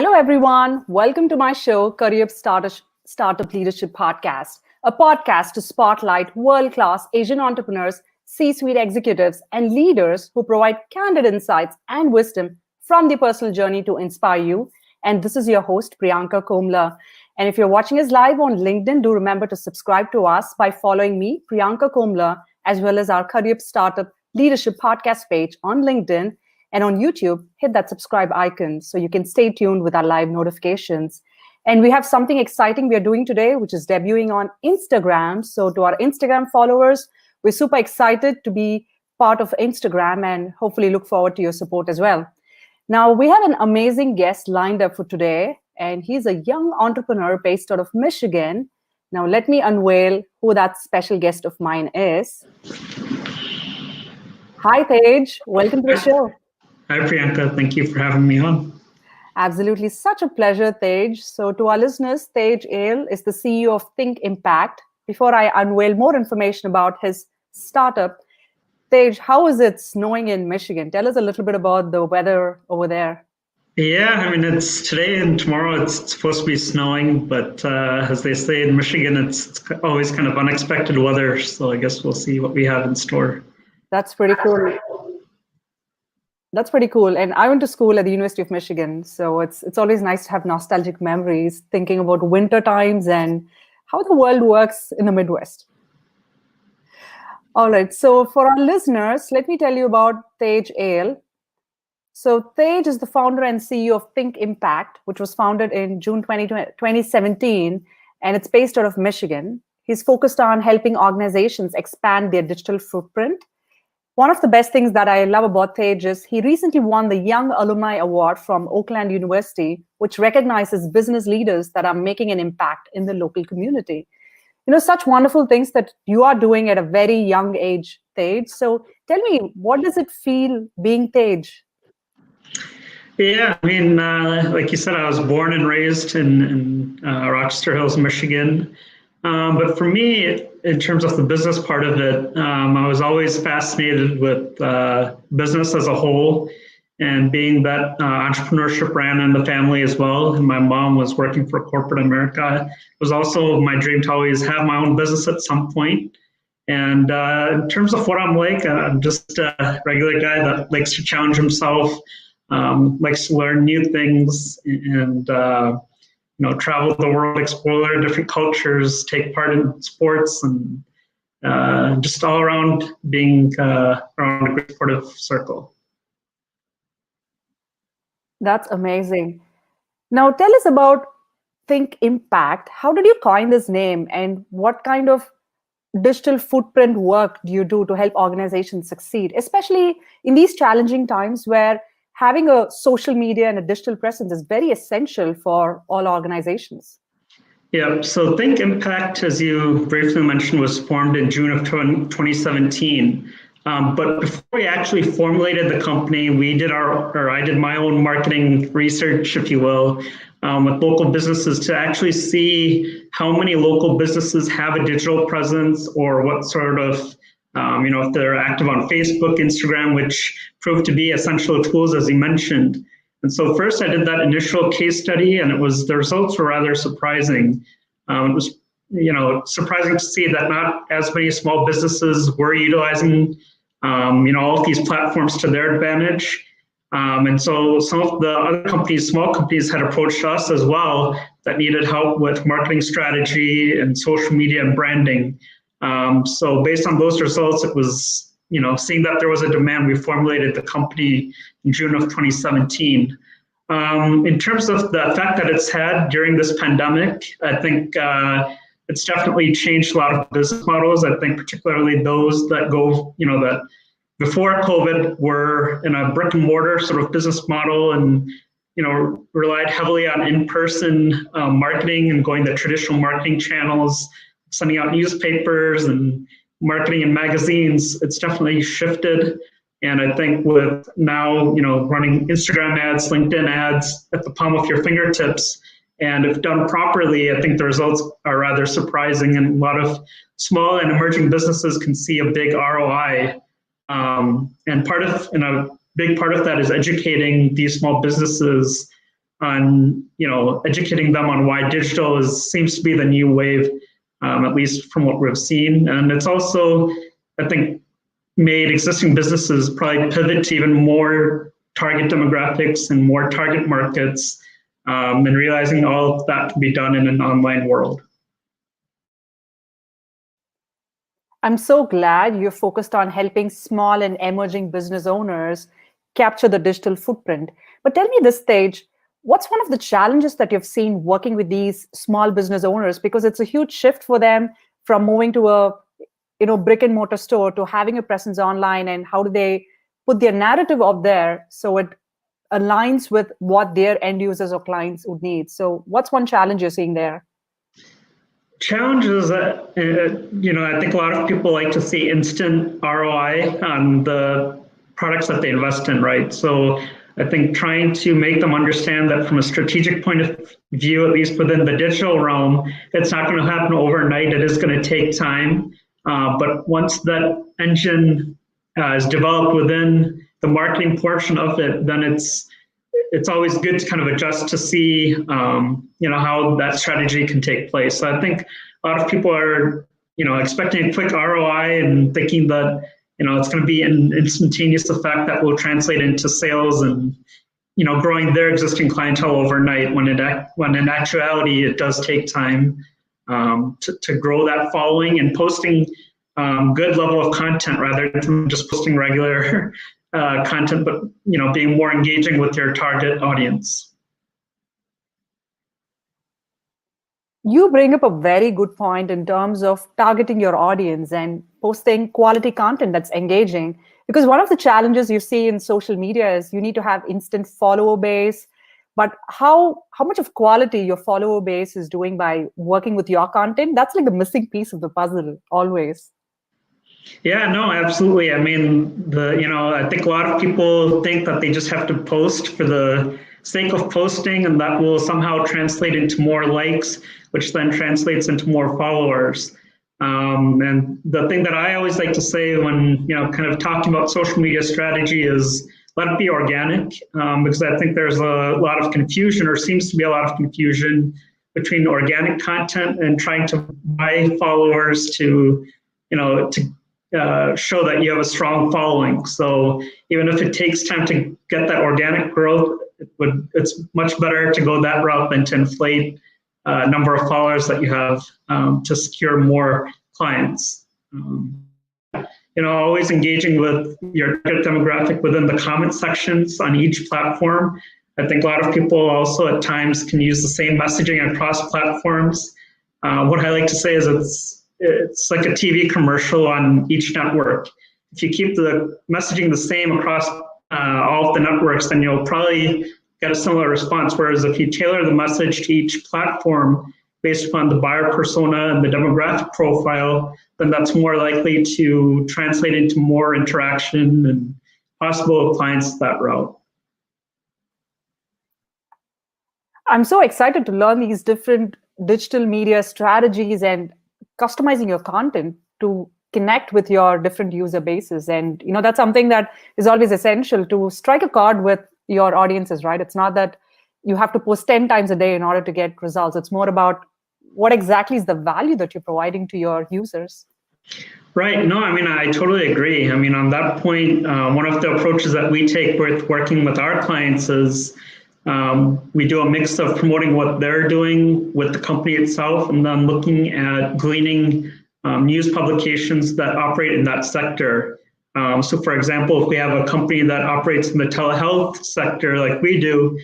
Hello, everyone. Welcome to my show, Curryup Startup Leadership Podcast, a podcast to spotlight world-class Asian entrepreneurs, C-suite executives, and leaders who provide candid insights and wisdom from their personal journey to inspire you. And this is your host, Priyanka Komala. And if you're watching us live on LinkedIn, do remember to subscribe to us by following me, Priyanka Komala, as well as our Curryup Startup Leadership Podcast page on LinkedIn. And on YouTube, hit that subscribe icon so you can stay tuned with our live notifications. And we have something exciting we are doing today, which is debuting on Instagram. So to our Instagram followers, we're super excited to be part of Instagram and hopefully look forward to your support as well. Now, we have an amazing guest lined up for today, and he's a young entrepreneur based out of Michigan. Now, let me unveil who that special guest of mine is. Hi, Tej. Welcome to the show. Hi, Priyanka. Thank you for having me on. Absolutely. Such a pleasure, Tej. So to our listeners, Tej Yale is the CEO of Think Impact. Before I unveil more information about his startup, Tej, how is it snowing in Michigan? Tell us a little bit about the weather over there. Yeah, I mean, it's today and tomorrow it's supposed to be snowing, but as they say in Michigan, it's always kind of unexpected weather. So I guess we'll see what we have in store. That's pretty cool. That's pretty cool. And I went to school at the University of Michigan. So it's always nice to have nostalgic memories, thinking about winter times and how the world works in the Midwest. All right. So for our listeners, let me tell you about Tej Yale. So Tej is the founder and CEO of Think Impact, which was founded in June 2017, and it's based out of Michigan. He's focused on helping organizations expand their digital footprint. One of the best things that I love about Tej is he recently won the Young Alumni Award from Oakland University, which recognizes business leaders that are making an impact in the local community. You know, such wonderful things that you are doing at a very young age, Tej. So tell me, what does it feel being Tej? Yeah, I mean, like you said, I was born and raised in Rochester Hills, Michigan. But for me, in terms of the business part of it, I was always fascinated with business as a whole, and being that entrepreneurship ran in the family as well, and my mom was working for corporate America, it was also my dream to always have my own business at some point. And in terms of what I'm like, I'm just a regular guy that likes to challenge himself, likes to learn new things, and travel the world, explore different cultures, take part in sports, and just all around being around a great supportive circle. That's amazing. Now tell us about Think Impact. How did you coin this name, and what kind of digital footprint work do you do to help organizations succeed, especially in these challenging times where having a social media and a digital presence is very essential for all organizations? Yeah, so Think Impact, as you briefly mentioned, was formed in June of 2017. But before we actually formulated the company, I did my own marketing research, if you will, with local businesses to actually see how many local businesses have a digital presence, or what sort of if they're active on Facebook, Instagram, which proved to be essential tools, as you mentioned. And so first I did that initial case study, and the results were rather surprising. It was, surprising to see that not as many small businesses were utilizing, all of these platforms to their advantage. And so some of the other companies, small companies, had approached us as well that needed help with marketing strategy and social media and branding. So based on those results, it was, seeing that there was a demand, we formulated the company in June of 2017. In terms of the effect that it's had during this pandemic, I think it's definitely changed a lot of business models. I think particularly those that go, that before COVID were in a brick and mortar sort of business model and, relied heavily on in-person marketing and going the traditional marketing channels, sending out newspapers and marketing in magazines. It's definitely shifted. And I think with now, running Instagram ads, LinkedIn ads at the palm of your fingertips, and if done properly, I think the results are rather surprising. And a lot of small and emerging businesses can see a big ROI. And a big part of that is educating these small businesses on educating them on why digital seems to be the new wave, at least from what we've seen. And it's also, I think, made existing businesses probably pivot to even more target demographics and more target markets, and realizing all of that can be done in an online world. I'm so glad you're focused on helping small and emerging business owners capture the digital footprint. But tell me this, Tej, what's one of the challenges that you've seen working with these small business owners? Because it's a huge shift for them from moving to a brick and mortar store to having a presence online, and how do they put their narrative out there so it aligns with what their end users or clients would need? So what's one challenge you're seeing there? Challenge is that, I think a lot of people like to see instant ROI on the products that they invest in, right? So I think trying to make them understand that from a strategic point of view, at least within the digital realm, it's not going to happen overnight. It is going to take time. But once that engine is developed within the marketing portion of it, then it's always good to kind of adjust to see, how that strategy can take place. So I think a lot of people are, expecting a quick ROI and thinking that, it's going to be an instantaneous effect that will translate into sales and, growing their existing clientele overnight. When in actuality, it does take time to grow that following and posting good level of content rather than just posting regular content, but being more engaging with your target audience. You bring up a very good point in terms of targeting your audience and posting quality content that's engaging. Because one of the challenges you see in social media is you need to have instant follower base. But how much of quality your follower base is doing by working with your content, that's like the missing piece of the puzzle always. Yeah, no, absolutely. I mean, I think a lot of people think that they just have to post for the sake of posting, and that will somehow translate into more likes, which then translates into more followers. And the thing that I always like to say when, kind of talking about social media strategy is let it be organic, because I think there's a lot of confusion, or seems to be a lot of confusion, between organic content and trying to buy followers to show that you have a strong following. So even if it takes time to get that organic growth, it's much better to go that route than to inflate number of followers that you have to secure more clients. Always engaging with your target demographic within the comment sections on each platform. I think a lot of people also at times can use the same messaging across platforms. What I like to say is it's like a TV commercial on each network. If you keep the messaging the same across all of the networks, then you'll probably get a similar response. Whereas if you tailor the message to each platform based upon the buyer persona and the demographic profile, then that's more likely to translate into more interaction and possible clients that route. I'm so excited to learn these different digital media strategies and customizing your content to connect with your different user bases. And that's something that is always essential to strike a chord with your audiences, right? It's not that you have to post 10 times a day in order to get results. It's more about what exactly is the value that you're providing to your users. Right. No, I mean, I totally agree. I mean, on that point, one of the approaches that we take with working with our clients is we do a mix of promoting what they're doing with the company itself, and then looking at gleaning news publications that operate in that sector. So for example, if we have a company that operates in the telehealth sector like we do,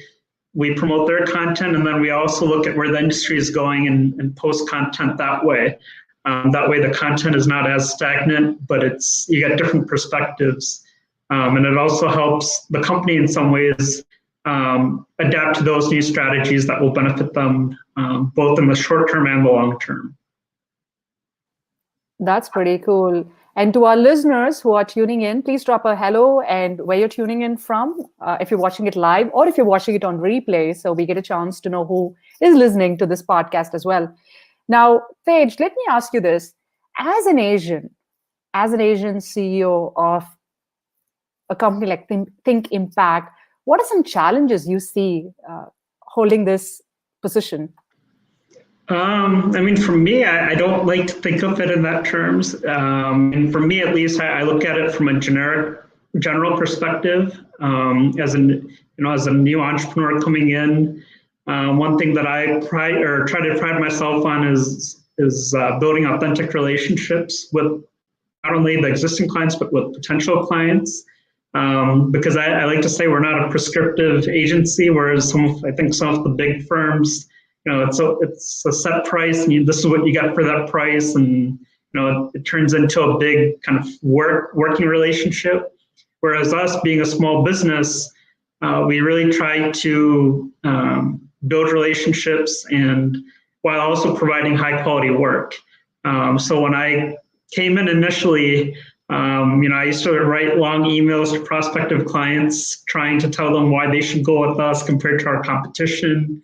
we promote their content, and then we also look at where the industry is going and post content that way. That way the content is not as stagnant, but you get different perspectives. And it also helps the company in some ways adapt to those new strategies that will benefit them both in the short term and the long term. That's pretty cool. And to our listeners who are tuning in, please drop a hello and where you're tuning in from, if you're watching it live or if you're watching it on replay, so we get a chance to know who is listening to this podcast as well. Now, Tej, let me ask you this. As an Asian CEO of a company like Think Impact, what are some challenges you see holding this position? I mean, for me, I don't like to think of it in that terms. And for me, at least, I look at it from a general perspective. As as a new entrepreneur coming in, one thing that I try to pride myself on is building authentic relationships with not only the existing clients but with potential clients. Because I like to say we're not a prescriptive agency, whereas I think some of the big firms, it's a set price, and this is what you get for that price, and it turns into a big kind of working relationship. Whereas us being a small business, we really try to build relationships and while also providing high quality work. So when I came in initially, I used to write long emails to prospective clients trying to tell them why they should go with us compared to our competition.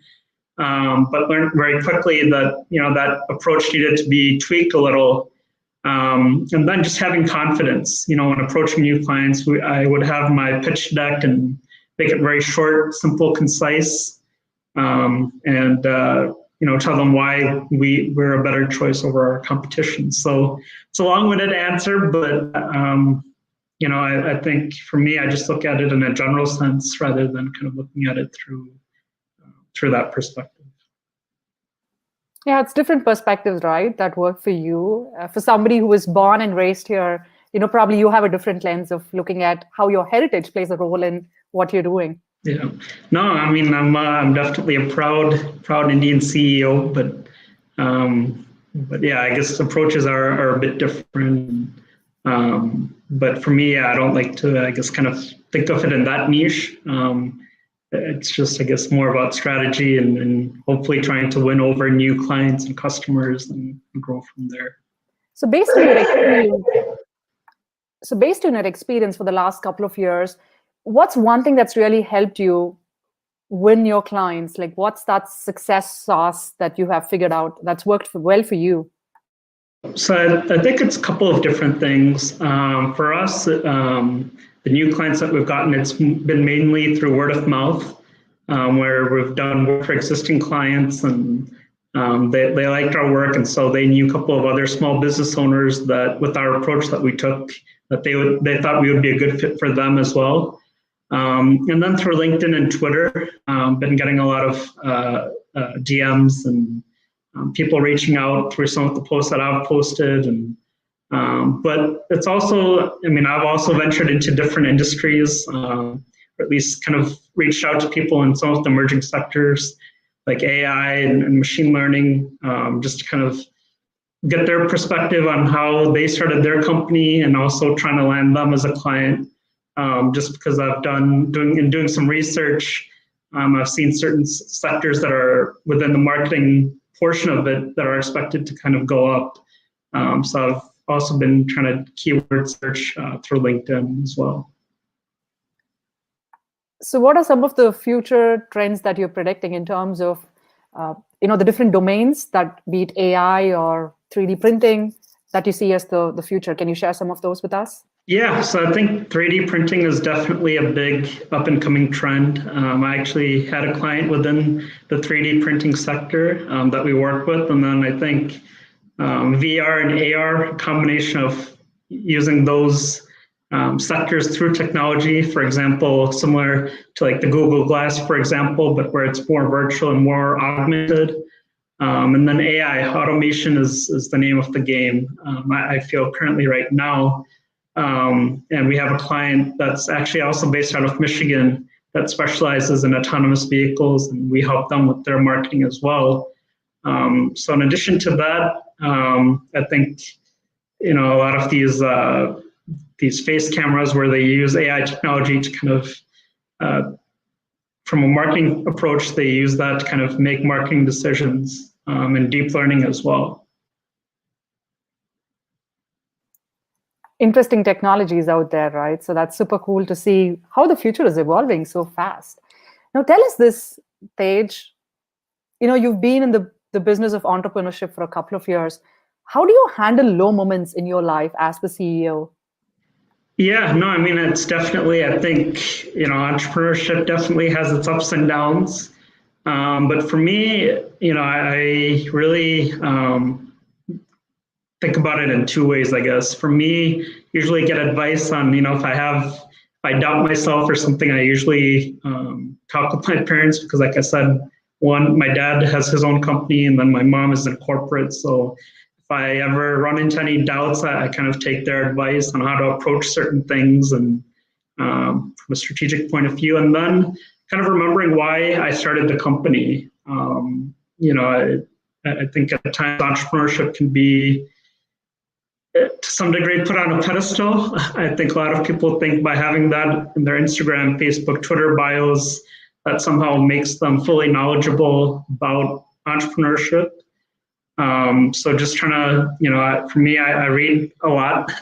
But learned very quickly that that approach needed to be tweaked a little, and then just having confidence. When approaching new clients, I would have my pitch deck and make it very short, simple, concise, and tell them why we're a better choice over our competition. So it's a long-winded answer, but I think for me, I just look at it in a general sense rather than kind of looking at it through that perspective. Yeah, it's different perspectives, right, that work for you. For somebody who was born and raised here, probably you have a different lens of looking at how your heritage plays a role in what you're doing. Yeah, no, I mean, I'm definitely a proud Indian CEO, but yeah, I guess approaches are a bit different. But for me, I don't like to, I guess, kind of think of it in that niche. It's just, I guess, more about strategy and hopefully trying to win over new clients and customers and grow from there. So based on your experience for the last couple of years, what's one thing that's really helped you win your clients? Like, what's that success sauce that you have figured out that's worked well for you? So I think it's a couple of different things. For us, the new clients that we've gotten, it's been mainly through word of mouth, where we've done work for existing clients and they liked our work. And so they knew a couple of other small business owners that with our approach that we took, that they thought we would be a good fit for them as well. And then through LinkedIn and Twitter, been getting a lot of DMs and people reaching out through some of the posts that I've posted. And but it's also, I mean, I've also ventured into different industries, or at least kind of reached out to people in some of the emerging sectors like AI and machine learning, just to kind of get their perspective on how they started their company and also trying to land them as a client. Just because I've doing some research, I've seen certain sectors that are within the marketing portion of it that are expected to kind of go up. So I've also been trying to keyword search through LinkedIn as well. So what are some of the future trends that you're predicting in terms of, the different domains, that be it AI or 3D printing, that you see as the future? Can you share some of those with us? Yeah, so I think 3D printing is definitely a big up and coming trend. I actually had a client within the 3D printing sector that we work with. And then I think VR and AR, a combination of using those sectors through technology, for example, similar to like the Google Glass, for example, but where it's more virtual and more augmented. And then AI, automation is the name of the game. I feel currently right now. And we have a client that's actually also based out of Michigan that specializes in autonomous vehicles, and we help them with their marketing as well. So in addition to that, I think, a lot of these face cameras where they use AI technology to kind of, from a marketing approach, they use that to kind of make marketing decisions, and deep learning as well. Interesting technologies out there, right? So that's super cool to see how the future is evolving so fast. Now tell us this, Tej. You've been in the business of entrepreneurship for a couple of years. How do you handle low moments in your life as the CEO? Yeah, no, I mean, it's definitely, I think, entrepreneurship definitely has its ups and downs. But for me, I really think about it in two ways, I guess. For me, usually get advice on, if I doubt myself or something, I usually talk with my parents because, like I said, one, my dad has his own company, and then my mom is in corporate. So if I ever run into any doubts, I kind of take their advice on how to approach certain things and from a strategic point of view, and then kind of remembering why I started the company. I think at times entrepreneurship can be, to some degree, put on a pedestal. I think a lot of people think by having that in their Instagram, Facebook, Twitter bios, that somehow makes them fully knowledgeable about entrepreneurship. So just trying to, for me, I read a lot,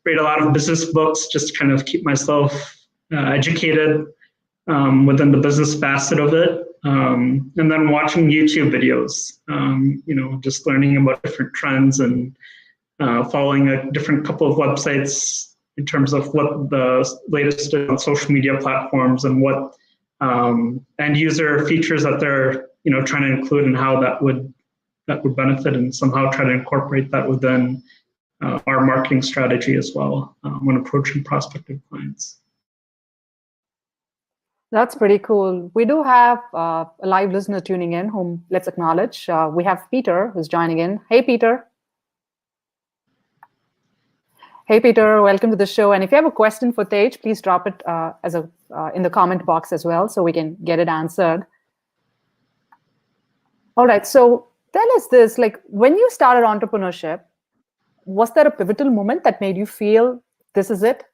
read a lot of business books, just to kind of keep myself educated within the business facet of it. And then watching YouTube videos, just learning about different trends and following a different couple of websites in terms of what the latest is on social media platforms and what end user features that they're trying to include and how that would benefit, and somehow try to incorporate that within our marketing strategy as well when approaching prospective clients. That's pretty cool. We do have a live listener tuning in whom let's acknowledge. We have Peter who's joining in. Hey, Peter. Hey, Peter, welcome to the show. And if you have a question for Tej, please drop it in the comment box as well so we can get it answered. All right, so tell us this, like when you started entrepreneurship, was there a pivotal moment that made you feel this is it?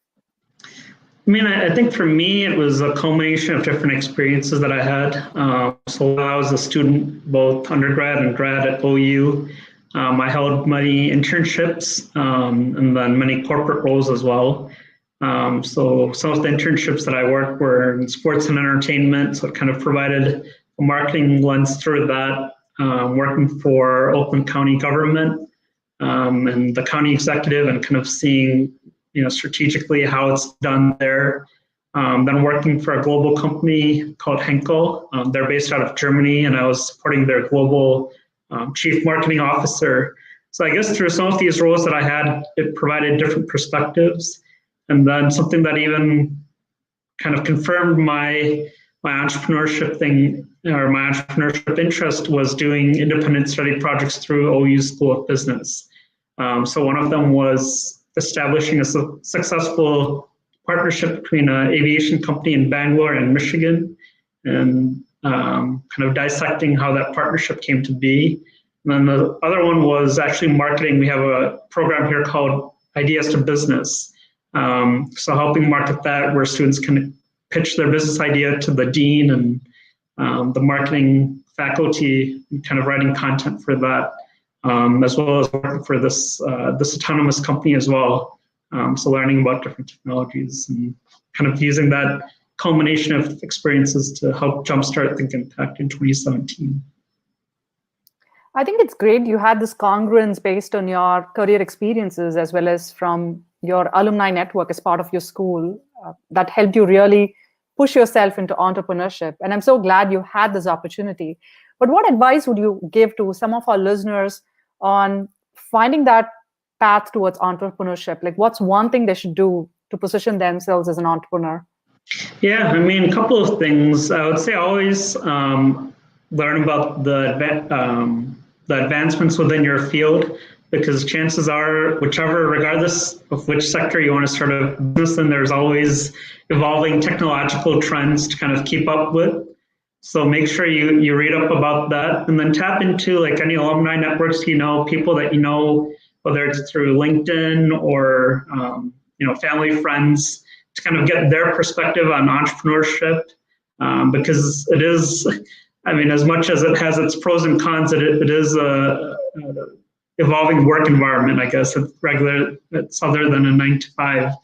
I mean, I think for me, it was a culmination of different experiences that I had. So while I was a student, both undergrad and grad at OU, I held many internships and then many corporate roles as well. So some of the internships that I worked were in sports and entertainment, so it kind of provided a marketing lens through that, working for Oakland County government and the county executive and kind of seeing strategically how it's done there. Then working for a global company called Henkel. They're based out of Germany, and I was supporting their global chief marketing officer. So I guess through some of these roles that I had, it provided different perspectives. And then something that even kind of confirmed my entrepreneurship thing, or my entrepreneurship interest, was doing independent study projects through OU School of Business. So one of them was establishing a successful partnership between an aviation company in Bangalore and Michigan, and kind of dissecting how that partnership came to be. And then the other one was actually marketing. We have a program here called Ideas to Business. So helping market that, where students can pitch their business idea to the dean and the marketing faculty, and kind of writing content for that, as well as working for this autonomous company as well. So learning about different technologies and kind of using that culmination of experiences to help jumpstart Think Impact in 2017. I think it's great you had this congruence based on your career experiences as well as from your alumni network as part of your school that helped you really push yourself into entrepreneurship. And I'm so glad you had this opportunity. But what advice would you give to some of our listeners on finding that path towards entrepreneurship? Like, what's one thing they should do to position themselves as an entrepreneur? Yeah, I mean, a couple of things. I would say always learn about the advancements within your field, because chances are, regardless of which sector you want to start a business in, there's always evolving technological trends to kind of keep up with. So make sure you read up about that, and then tap into like any alumni networks, people that whether it's through LinkedIn or family, friends, to kind of get their perspective on entrepreneurship, because it is, I mean, as much as it has its pros and cons, it is a evolving work environment, I guess. It's other than a 9-to-5.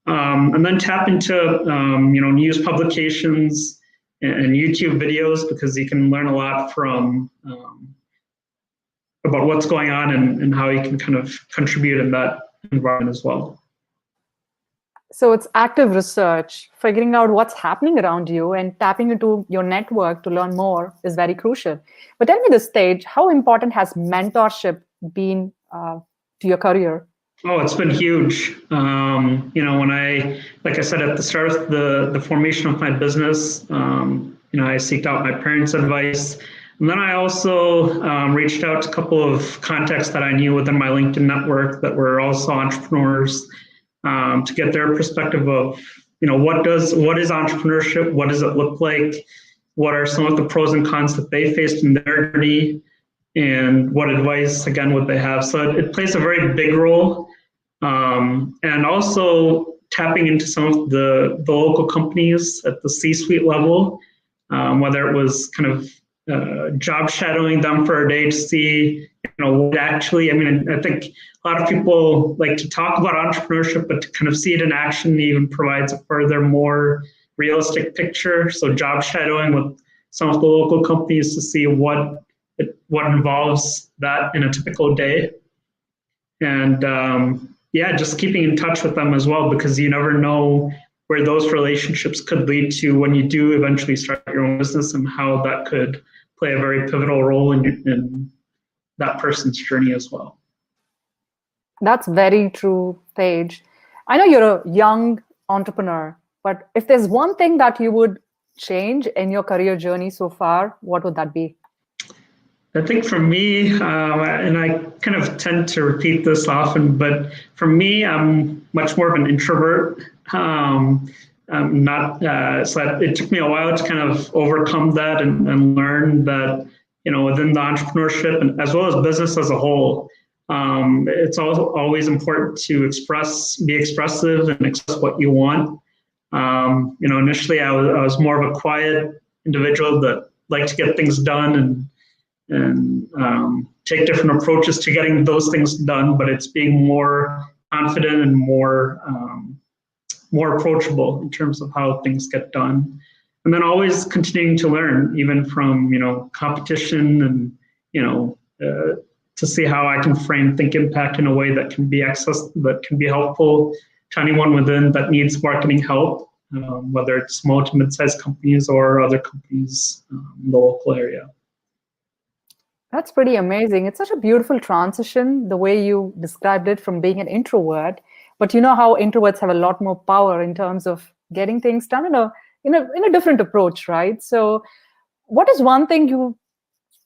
And then tap into news publications and YouTube videos, because you can learn a lot from about what's going on and how you can kind of contribute in that environment as well. So it's active research, figuring out what's happening around you and tapping into your network to learn more is very crucial. But tell me this stage, how important has mentorship been to your career? Oh, it's been huge. When like I said, at the start of the formation of my business, I seeked out my parents' advice. And then I also reached out to a couple of contacts that I knew within my LinkedIn network that were also entrepreneurs to get their perspective of, what is entrepreneurship? What does it look like? What are some of the pros and cons that they faced in their journey? And what advice, again, would they have? So it plays a very big role. And also tapping into some of the local companies at the C-suite level, whether it was kind of job shadowing them for a day to see, what actually, I think a lot of people like to talk about entrepreneurship, but to kind of see it in action even provides a further, more realistic picture. So job shadowing with some of the local companies to see what involves that in a typical day. And just keeping in touch with them as well, because you never know where those relationships could lead to when you do eventually start your own business and how that could play a very pivotal role in that person's journey as well. That's very true, Tej. I know you're a young entrepreneur, but if there's one thing that you would change in your career journey so far, what would that be? I think for me, and I kind of tend to repeat this often, but for me, I'm much more of an introvert. So it took me a while to kind of overcome that and learn that, within the entrepreneurship and as well as business as a whole, it's also always important to be expressive and express what you want. Initially I was more of a quiet individual that liked to get things done and take different approaches to getting those things done, but it's being more confident and more approachable in terms of how things get done. And then always continuing to learn, even from, competition and, to see how I can frame Think Impact in a way that can be that can be helpful to anyone within that needs marketing help, whether it's small to mid-sized companies or other companies in the local area. That's pretty amazing. It's such a beautiful transition, the way you described it from being an introvert. But you know how introverts have a lot more power in terms of getting things done in a different approach, right? So what is one thing you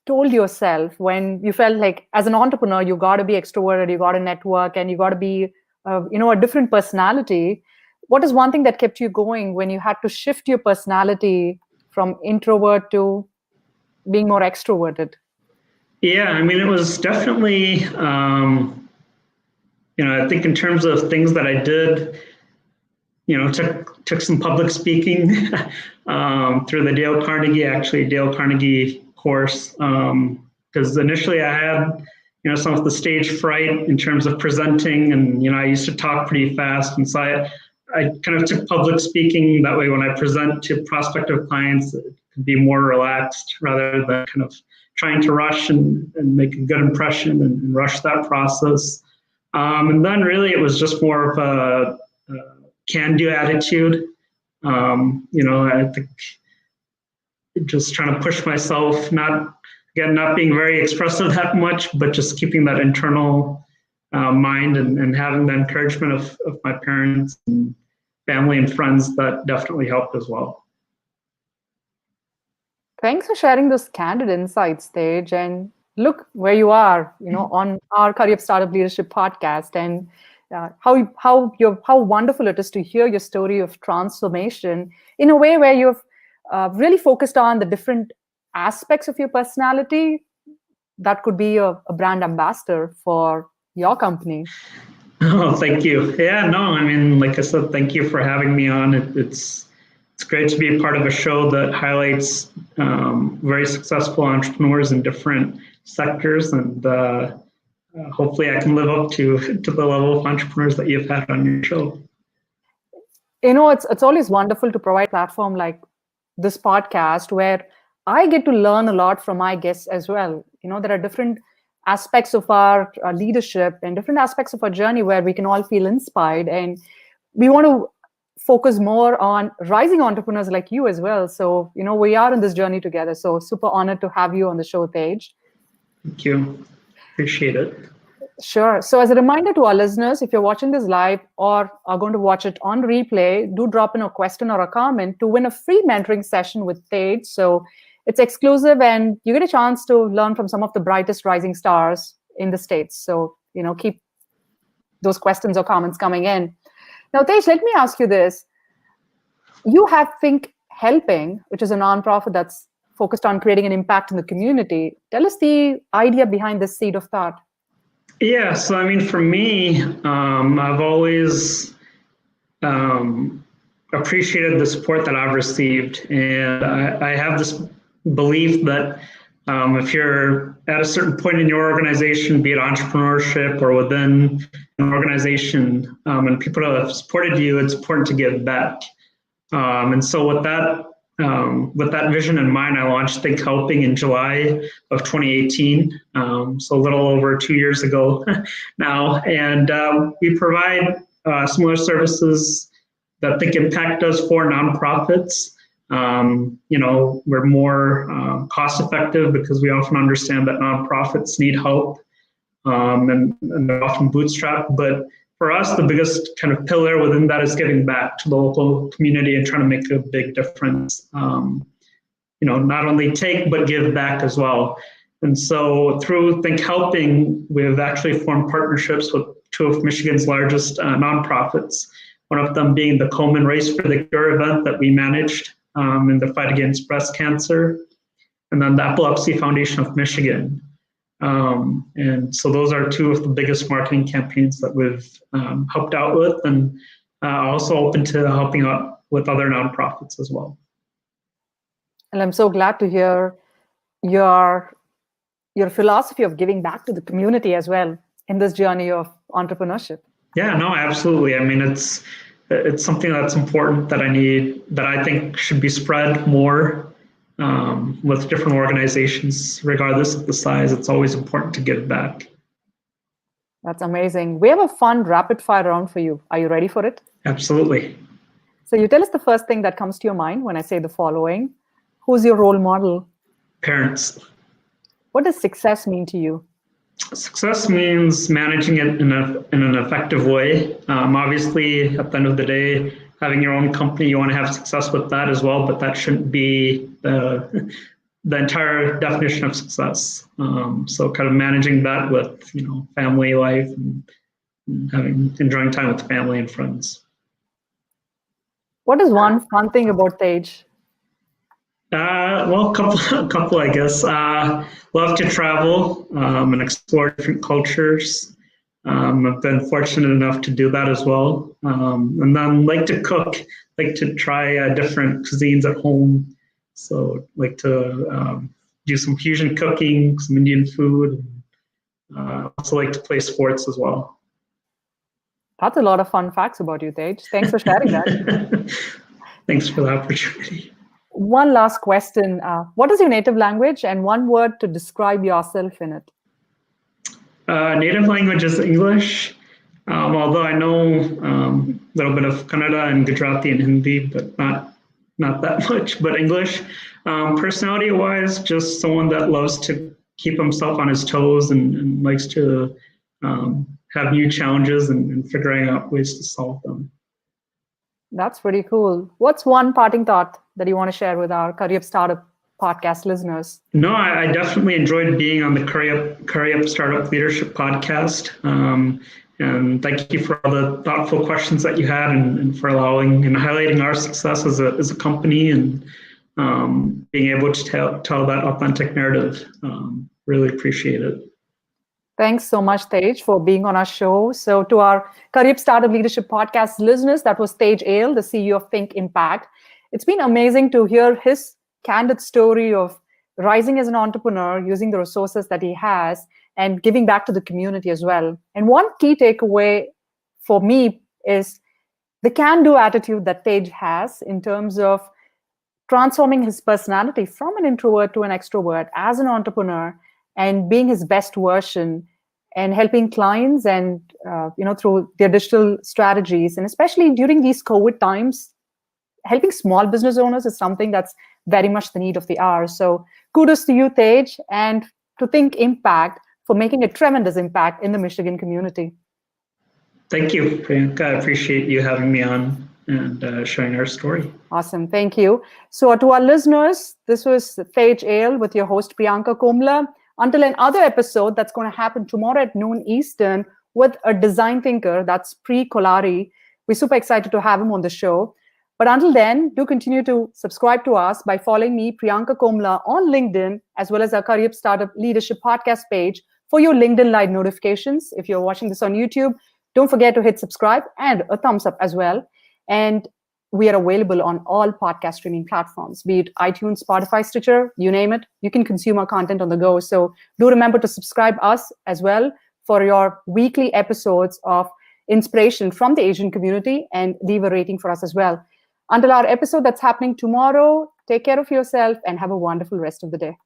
told yourself when you felt like as an entrepreneur, you got to be extroverted, you got to network, and you got to be, a different personality? What is one thing that kept you going when you had to shift your personality from introvert to being more extroverted? Yeah, it was definitely, I think in terms of things that I did, took some public speaking through the Dale Carnegie course, because initially I had, some of the stage fright in terms of presenting, and, I used to talk pretty fast. And so I kind of took public speaking that way when I present to prospective clients, it could be more relaxed rather than kind of trying to rush and make a good impression and rush that process. And then really it was just more of a can-do attitude. I think just trying to push myself, not being very expressive that much, but just keeping that internal mind and having the encouragement of my parents and family and friends, that definitely helped as well. Thanks for sharing those candid insights, Tej. And look where you are, on our Curryup Startup Leadership podcast, and how wonderful it is to hear your story of transformation in a way where you've really focused on the different aspects of your personality that could be a brand ambassador for your company. Oh, thank you. Yeah, no, like I said, thank you for having me on. It's great to be a part of a show that highlights very successful entrepreneurs in different sectors, and hopefully I can live up to the level of entrepreneurs that you've had on your show. It's always wonderful to provide a platform like this podcast where I get to learn a lot from my guests as well. There are different aspects of our leadership and different aspects of our journey where we can all feel inspired, and we want to focus more on rising entrepreneurs like you as well. So, we are in this journey together. So super honored to have you on the show, Tej. Thank you. Appreciate it. Sure. So as a reminder to our listeners, if you're watching this live or are going to watch it on replay, do drop in a question or a comment to win a free mentoring session with Tej. So it's exclusive and you get a chance to learn from some of the brightest rising stars in the States. So, keep those questions or comments coming in. Now, Tej, let me ask you this. You have Think Helping, which is a nonprofit that's focused on creating an impact in the community. Tell us the idea behind this seed of thought. Yeah, so I mean, for me, I've always appreciated the support that I've received. And I have this belief that if you're at a certain point in your organization, be it entrepreneurship or within an organization, and people have supported you, it's important to give back. And so with that vision in mind, I launched Think Helping in July of 2018, so a little over 2 years ago now. And we provide similar services that Think Impact does for nonprofits. We're more cost effective because we often understand that nonprofits need help and they're often bootstrapped. But for us, the biggest kind of pillar within that is giving back to the local community and trying to make a big difference. Not only take, but give back as well. And so through Think Helping, we've actually formed partnerships with two of Michigan's largest nonprofits, one of them being the Komen Race for the Cure event that we managed in the fight against breast cancer, and then the Epilepsy Foundation of Michigan. And so those are two of the biggest marketing campaigns that we've helped out with, and also open to helping out with other nonprofits as well. And I'm so glad to hear your philosophy of giving back to the community as well in this journey of entrepreneurship. Yeah, no, absolutely. I mean, it's something that's important that I think should be spread more with different organizations, regardless of the size. It's always important to give back. That's amazing. We have a fun rapid fire round for you. Are you ready for it? Absolutely. So you tell us the first thing that comes to your mind when I say the following. Who's your role model? Parents. What does success mean to you? Success means managing it in an effective way. Obviously, at the end of the day, having your own company, you want to have success with that as well, but that shouldn't be the entire definition of success. So kind of managing that with, family life and enjoying time with family and friends. What is one fun thing about Tej? Well, a couple, I guess. Love to travel and explore different cultures. I've been fortunate enough to do that as well. And then like to cook, like to try different cuisines at home. So like to do some fusion cooking, some Indian food. Also like to play sports as well. That's a lot of fun facts about you, Tej. Thanks for sharing that. Thanks for the opportunity. One last question. What is your native language and one word to describe yourself in it? Native language is English, although I know a little bit of Kannada and Gujarati and Hindi, but not that much, but English. Personality-wise, just someone that loves to keep himself on his toes and likes to have new challenges and figuring out ways to solve them. That's pretty cool. What's one parting thought that you want to share with our Curryup Startup podcast listeners? No, I definitely enjoyed being on the Curryup Startup Leadership podcast. And thank you for all the thoughtful questions that you had and for allowing and highlighting our success as a company and being able to tell that authentic narrative. Really appreciate it. Thanks so much, Tej, for being on our show. So to our Curryup Startup Leadership podcast listeners, that was Tej Yale, the CEO of Think Impact. It's been amazing to hear his candid story of rising as an entrepreneur, using the resources that he has, and giving back to the community as well. And one key takeaway for me is the can-do attitude that Tej has in terms of transforming his personality from an introvert to an extrovert as an entrepreneur and being his best version and helping clients and through their digital strategies, and especially during these COVID times, helping small business owners is something that's very much the need of the hour. So kudos to you, Tej, and to Think Impact for making a tremendous impact in the Michigan community. Thank you, Priyanka. I appreciate you having me on and sharing our story. Awesome. Thank you. So to our listeners, this was Tej Yale with your host, Priyanka Komala. Until another episode that's going to happen tomorrow at noon Eastern with a design thinker, that's Pri Kolari. We're super excited to have him on the show. But until then, do continue to subscribe to us by following me, Priyanka Komala, on LinkedIn, as well as our Curryup Startup Leadership podcast page for your LinkedIn Live notifications. If you're watching this on YouTube, don't forget to hit subscribe and a thumbs up as well. And we are available on all podcast streaming platforms, be it iTunes, Spotify, Stitcher, you name it. You can consume our content on the go. So do remember to subscribe us as well for your weekly episodes of inspiration from the Asian community, and leave a rating for us as well. Until our episode that's happening tomorrow, take care of yourself and have a wonderful rest of the day.